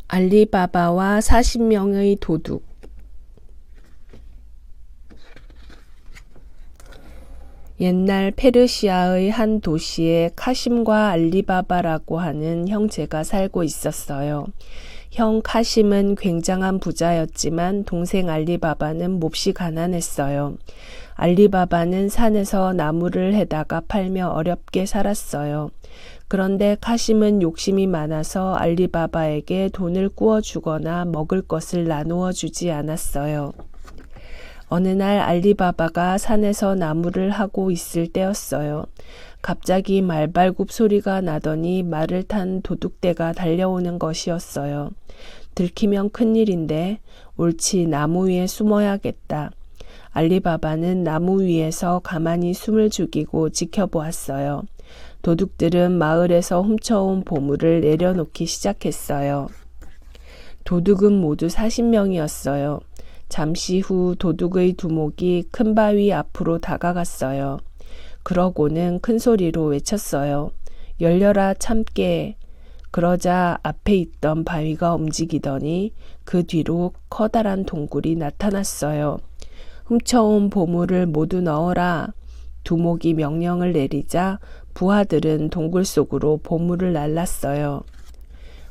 알리바바와 40명의 도둑. 옛날 페르시아의 한 도시에 카심과 알리바바라고 하는 형제가 살고 있었어요. 형 카심은 굉장한 부자였지만 동생 알리바바는 몹시 가난했어요. 알리바바는 산에서 나무를 해다가 팔며 어렵게 살았어요. 그런데 카심은 욕심이 많아서 알리바바에게 돈을 구워주거나 먹을 것을 나누어 주지 않았어요. 어느 날 알리바바가 산에서 나무를 하고 있을 때였어요. 갑자기 말발굽 소리가 나더니 말을 탄 도둑대가 달려오는 것이었어요. 들키면 큰일인데 옳지 나무 위에 숨어야겠다. 알리바바는 나무 위에서 가만히 숨을 죽이고 지켜보았어요. 도둑들은 마을에서 훔쳐온 보물을 내려놓기 시작했어요. 도둑은 모두 40명이었어요. 잠시 후 도둑의 두목이 큰 바위 앞으로 다가갔어요. 그러고는 큰 소리로 외쳤어요. 열려라 참깨. 그러자 앞에 있던 바위가 움직이더니 그 뒤로 커다란 동굴이 나타났어요. 훔쳐온 보물을 모두 넣어라. 두목이 명령을 내리자 부하들은 동굴 속으로 보물을 날랐어요.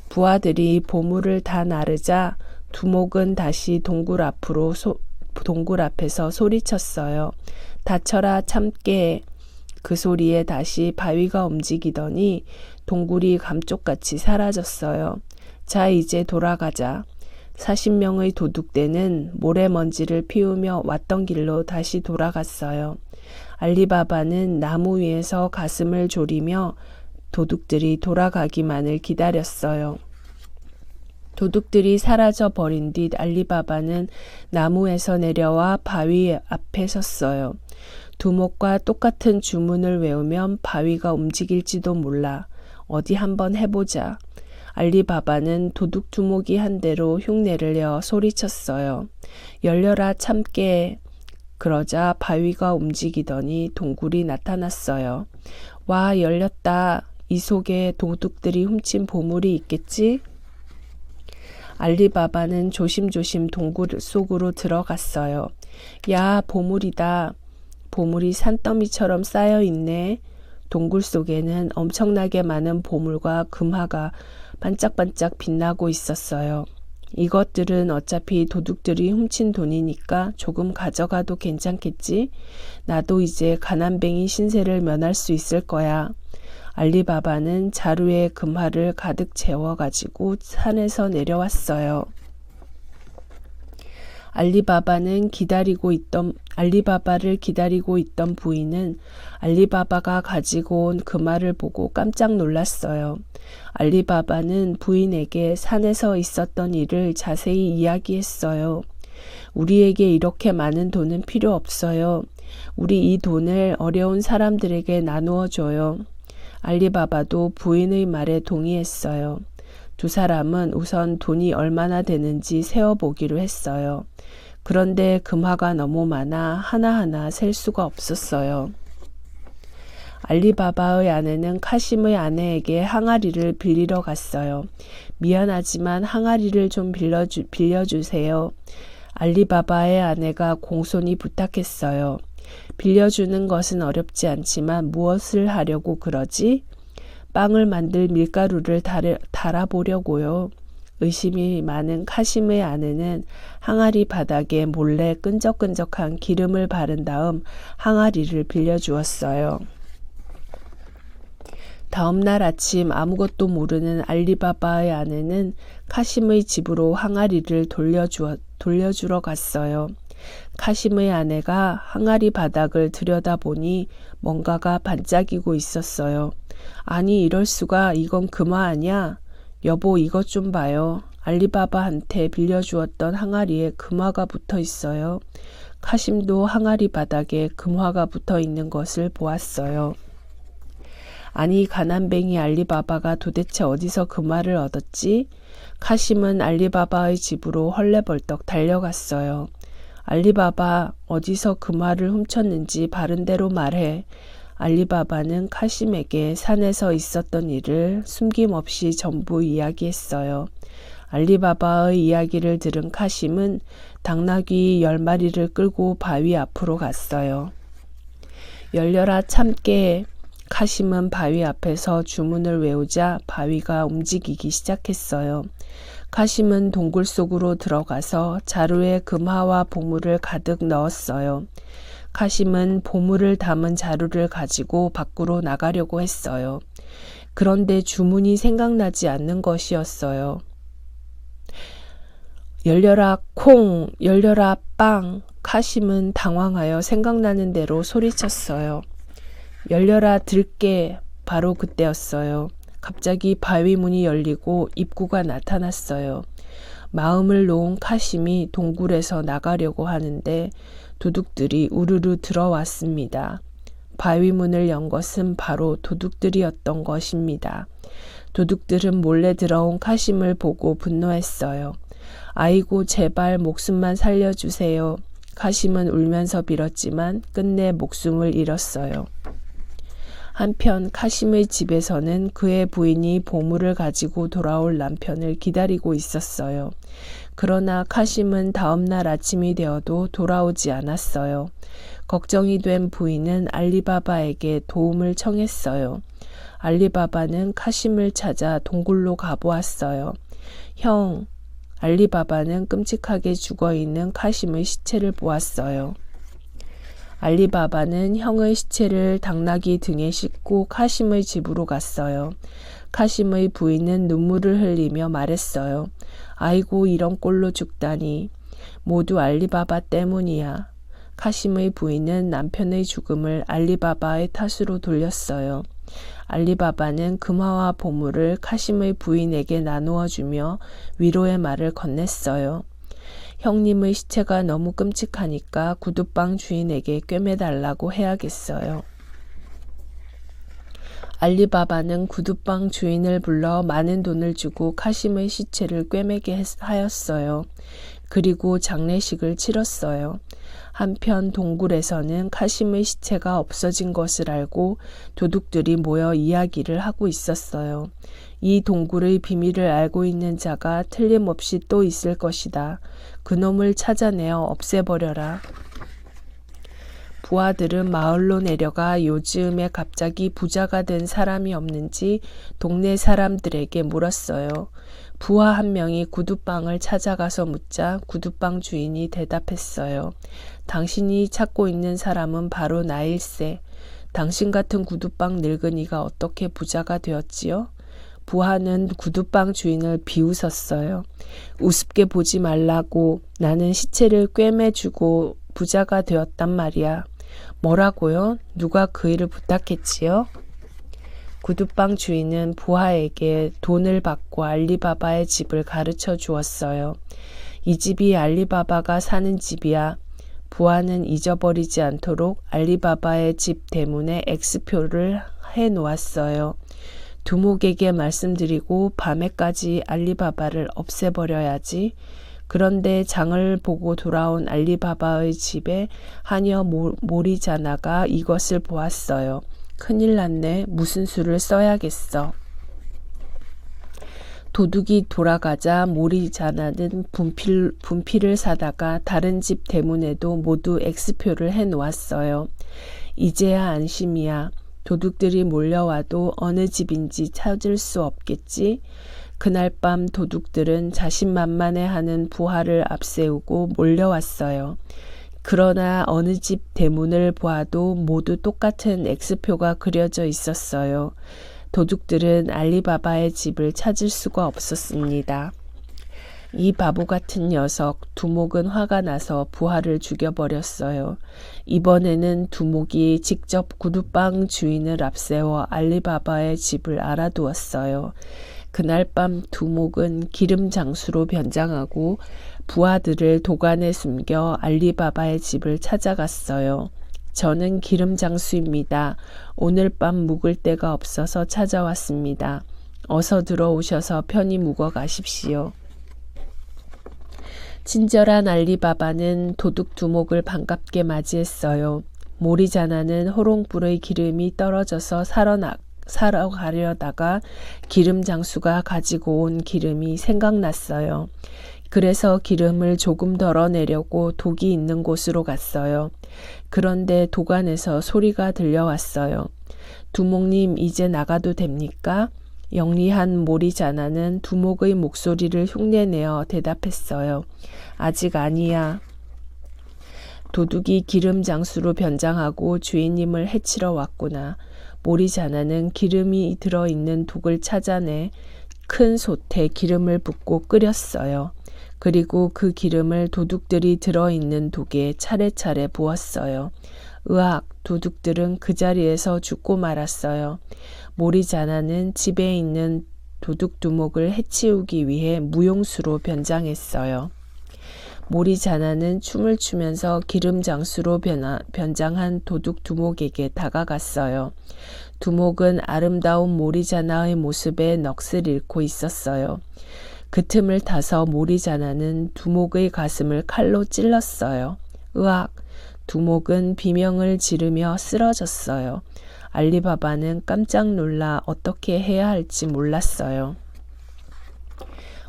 부하들이 보물을 다 나르자 두목은 다시 동굴 앞에서 소리쳤어요. 닥쳐라 참깨. 그 소리에 다시 바위가 움직이더니 동굴이 감쪽같이 사라졌어요. 자, 이제 돌아가자. 40명의 도둑대는 모래먼지를 피우며 왔던 길로 다시 돌아갔어요. 알리바바는 나무 위에서 가슴을 졸이며 도둑들이 돌아가기만을 기다렸어요. 도둑들이 사라져 버린 뒤 알리바바는 나무에서 내려와 바위 앞에 섰어요. 두목과 똑같은 주문을 외우면 바위가 움직일지도 몰라. 어디 한번 해보자. 알리바바는 도둑 두목이 한 대로 흉내를 내어 소리쳤어요. 열려라 참깨. 그러자 바위가 움직이더니 동굴이 나타났어요. 와, 열렸다. 이 속에 도둑들이 훔친 보물이 있겠지? 알리바바는 조심조심 동굴 속으로 들어갔어요. 야, 보물이다. 보물이 산더미처럼 쌓여 있네. 동굴 속에는 엄청나게 많은 보물과 금화가 반짝반짝 빛나고 있었어요. 이것들은 어차피 도둑들이 훔친 돈이니까 조금 가져가도 괜찮겠지? 나도 이제 가난뱅이 신세를 면할 수 있을 거야. 알리바바는 자루에 금화를 가득 채워가지고 산에서 내려왔어요. 알리바바를 기다리고 있던 부인은 알리바바가 가지고 온 금화를 보고 깜짝 놀랐어요. 알리바바는 부인에게 산에서 있었던 일을 자세히 이야기했어요. 우리에게 이렇게 많은 돈은 필요 없어요. 우리 이 돈을 어려운 사람들에게 나누어 줘요. 알리바바도 부인의 말에 동의했어요. 두 사람은 우선 돈이 얼마나 되는지 세어보기로 했어요. 그런데 금화가 너무 많아 하나하나 셀 수가 없었어요. 알리바바의 아내는 카심의 아내에게 항아리를 빌리러 갔어요. 미안하지만 항아리를 좀 빌려주세요. 알리바바의 아내가 공손히 부탁했어요. 빌려주는 것은 어렵지 않지만 무엇을 하려고 그러지? 빵을 만들 밀가루를 달아보려고요. 의심이 많은 카심의 아내는 항아리 바닥에 몰래 끈적끈적한 기름을 바른 다음 항아리를 빌려주었어요. 다음 날 아침 아무것도 모르는 알리바바의 아내는 카심의 집으로 항아리를 돌려주러 갔어요. 카심의 아내가 항아리 바닥을 들여다보니 뭔가가 반짝이고 있었어요. 아니, 이럴 수가. 이건 금화 아니야? 여보, 이것 좀 봐요. 알리바바한테 빌려주었던 항아리에 금화가 붙어 있어요. 카심도 항아리 바닥에 금화가 붙어 있는 것을 보았어요. 아니, 가난뱅이 알리바바가 도대체 어디서 금화를 얻었지? 카심은 알리바바의 집으로 헐레벌떡 달려갔어요. 알리바바, 어디서 금화를 훔쳤는지 바른 대로 말해. 알리바바는 카심에게 산에서 있었던 일을 숨김없이 전부 이야기했어요. 알리바바의 이야기를 들은 카심은 당나귀 10마리를 끌고 바위 앞으로 갔어요. 열려라 참깨. 카심은 바위 앞에서 주문을 외우자 바위가 움직이기 시작했어요. 카심은 동굴 속으로 들어가서 자루에 금화와 보물을 가득 넣었어요. 카심은 보물을 담은 자루를 가지고 밖으로 나가려고 했어요. 그런데 주문이 생각나지 않는 것이었어요. 열려라 콩, 열려라 빵. 카심은 당황하여 생각나는 대로 소리쳤어요. 열려라 들깨. 바로 그때였어요. 갑자기 바위 문이 열리고 입구가 나타났어요. 마음을 놓은 카심이 동굴에서 나가려고 하는데 도둑들이 우르르 들어왔습니다. 바위 문을 연 것은 바로 도둑들이었던 것입니다. 도둑들은 몰래 들어온 카심을 보고 분노했어요. 아이고 제발 목숨만 살려주세요. 카심은 울면서 빌었지만 끝내 목숨을 잃었어요. 한편 카심의 집에서는 그의 부인이 보물을 가지고 돌아올 남편을 기다리고 있었어요. 그러나 카심은 다음 날 아침이 되어도 돌아오지 않았어요. 걱정이 된 부인은 알리바바에게 도움을 청했어요. 알리바바는 카심을 찾아 동굴로 가보았어요. 형, 알리바바는 끔찍하게 죽어있는 카심의 시체를 보았어요. 알리바바는 형의 시체를 당나귀 등에 싣고 카심의 집으로 갔어요. 카심의 부인은 눈물을 흘리며 말했어요. 아이고 이런 꼴로 죽다니. 모두 알리바바 때문이야. 카심의 부인은 남편의 죽음을 알리바바의 탓으로 돌렸어요. 알리바바는 금화와 보물을 카심의 부인에게 나누어 주며 위로의 말을 건넸어요. 형님의 시체가 너무 끔찍하니까 구두방 주인에게 꿰매달라고 해야겠어요. 알리바바는 구두방 주인을 불러 많은 돈을 주고 카심의 시체를 꿰매게 하였어요. 그리고 장례식을 치렀어요. 한편 동굴에서는 카심의 시체가 없어진 것을 알고 도둑들이 모여 이야기를 하고 있었어요. 이 동굴의 비밀을 알고 있는 자가 틀림없이 또 있을 것이다. 그놈을 찾아내어 없애버려라. 부하들은 마을로 내려가 요즘에 갑자기 부자가 된 사람이 없는지 동네 사람들에게 물었어요. 부하 한 명이 구두방을 찾아가서 묻자 구두방 주인이 대답했어요. 당신이 찾고 있는 사람은 바로 나일세. 당신 같은 구두방 늙은이가 어떻게 부자가 되었지요? 부하는 구두방 주인을 비웃었어요. 우습게 보지 말라고. 나는 시체를 꿰매주고 부자가 되었단 말이야. 뭐라고요? 누가 그 일을 부탁했지요? 구두방 주인은 부하에게 돈을 받고 알리바바의 집을 가르쳐 주었어요. 이 집이 알리바바가 사는 집이야. 부하는 잊어버리지 않도록 알리바바의 집 대문에 X표를 해놓았어요. 두목에게 말씀드리고 밤에까지 알리바바를 없애버려야지. 그런데 장을 보고 돌아온 알리바바의 집에 하녀 모리자나가 이것을 보았어요. 큰일 났네. 무슨 수를 써야겠어. 도둑이 돌아가자 모리자나는 분필을 사다가 다른 집 대문에도 모두 X표를 해놓았어요. 이제야 안심이야. 도둑들이 몰려와도 어느 집인지 찾을 수 없겠지. 그날 밤 도둑들은 자신만만해하는 부하를 앞세우고 몰려왔어요. 그러나 어느 집 대문을 보아도 모두 똑같은 X표가 그려져 있었어요. 도둑들은 알리바바의 집을 찾을 수가 없었습니다. 이 바보 같은 녀석. 두목은 화가 나서 부하를 죽여버렸어요. 이번에는 두목이 직접 구두방 주인을 앞세워 알리바바의 집을 알아두었어요. 그날 밤 두목은 기름 장수로 변장하고 부하들을 도관에 숨겨 알리바바의 집을 찾아갔어요. 저는 기름 장수입니다. 오늘 밤 묵을 데가 없어서 찾아왔습니다. 어서 들어오셔서 편히 묵어 가십시오. 친절한 알리바바는 도둑 두목을 반갑게 맞이했어요. 모리자나는 호롱불의 기름이 떨어져서 사러 가려다가 기름 장수가 가지고 온 기름이 생각났어요. 그래서 기름을 조금 덜어내려고 독이 있는 곳으로 갔어요. 그런데 도관에서 소리가 들려왔어요. 두목님, 이제 나가도 됩니까? 영리한 모리자나는 두목의 목소리를 흉내내어 대답했어요. 아직 아니야. 도둑이 기름 장수로 변장하고 주인님을 해치러 왔구나. 모리자나는 기름이 들어있는 독을 찾아내 큰 솥에 기름을 붓고 끓였어요. 그리고 그 기름을 도둑들이 들어있는 독에 차례차례 부었어요. 으악, 도둑들은 그 자리에서 죽고 말았어요. 모리자나는 집에 있는 도둑 두목을 해치우기 위해 무용수로 변장했어요. 모리자나는 춤을 추면서 기름 장수로 변장한 도둑 두목에게 다가갔어요. 두목은 아름다운 모리자나의 모습에 넋을 잃고 있었어요. 그 틈을 타서 모리자나는 두목의 가슴을 칼로 찔렀어요. 으악! 두목은 비명을 지르며 쓰러졌어요. 알리바바는 깜짝 놀라 어떻게 해야 할지 몰랐어요.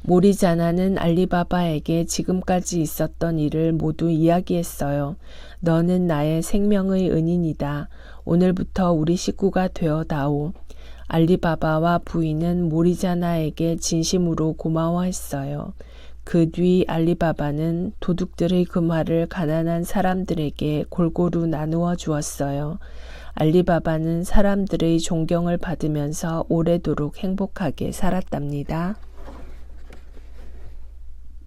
모리자나는 알리바바에게 지금까지 있었던 일을 모두 이야기했어요. 너는 나의 생명의 은인이다. 오늘부터 우리 식구가 되어다오. 알리바바와 부인은 모리자나에게 진심으로 고마워했어요. 그 뒤 알리바바는 도둑들의 금화를 가난한 사람들에게 골고루 나누어 주었어요. 알리바바는 사람들의 존경을 받으면서 오래도록 행복하게 살았답니다.